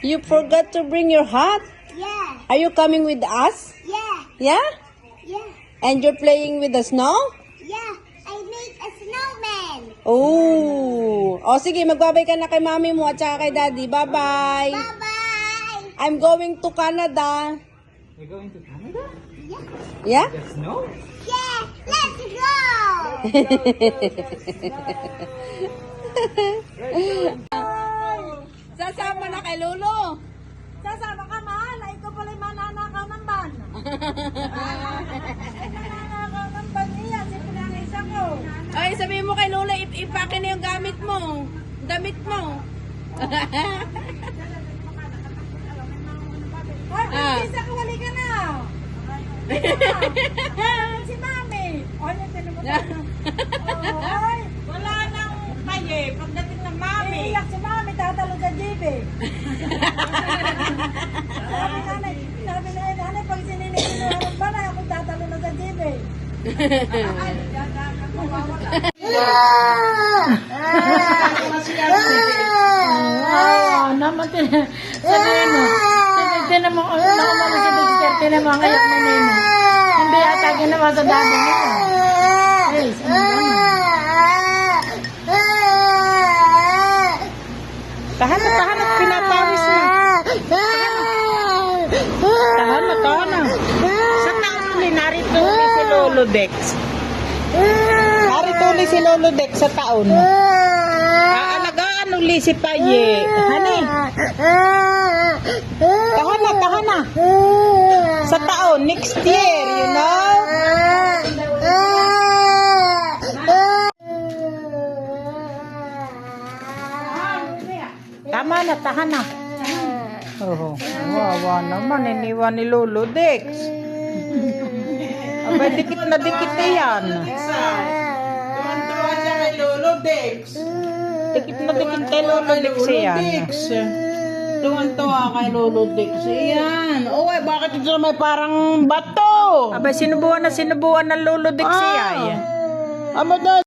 You forgot to bring your hat? Yeah. Are you coming with us? Yeah. Yeah? Yeah. And you're playing with the snow? Yeah. I made a snowman. Oh. O sige, magbabay ka na kay mami mo at saka kay daddy. Bye-bye. Bye-bye. I'm going to Canada. You're going to Canada? Yeah. Yeah? The snow? Yeah. Let's go. Sasama na kay Lolo. Sasama ka, mahal. Ay, ikaw pala yung mananakaw ng ban. Mananakaw ng ban niya. Si pinangisa ko. Ay, sabihin mo kay Lolo, ipake na yung gamit mo. Damit mo. Ay, Ah. Prinsesa, kawali ka na. Si Mami. O, yan, tinimutan na. Ay, Wala nang paye. Pagdating ng mami. iiyak si Mami, tatalo sa GB. Sabi na nanay, pag sininikinuha ng bana, ako tatalo na sa GB. Naman sabihin mo. Tinan mo, nakumalo si Dexter, tinan mo ang ayak na nino. Hindi ata ginawa sa dami niya. Hey, Tahan at pinapawis na. Tahan na. Sa taon uli, narito uli si Lolo Dex. Narito uli si Lolo Dex sa taon. Aalagaan uli si Paye. Hani? Tahan na. Sa taon, next year, you know? Tama na, tahan na. Oh, wawa naman, iniwan ni Lolo Dex. Abay, dikit na dikit yan. Tuwan-tuwa siya kay Lolo Dex. Dikit na dikit kay Lolo Dex yan. Tuwan-tuwa kay Lolo Dex. Yan. Oh, bakit ito may parang bato? Abay, sinubuan ng Lolo Dex yan. Aba,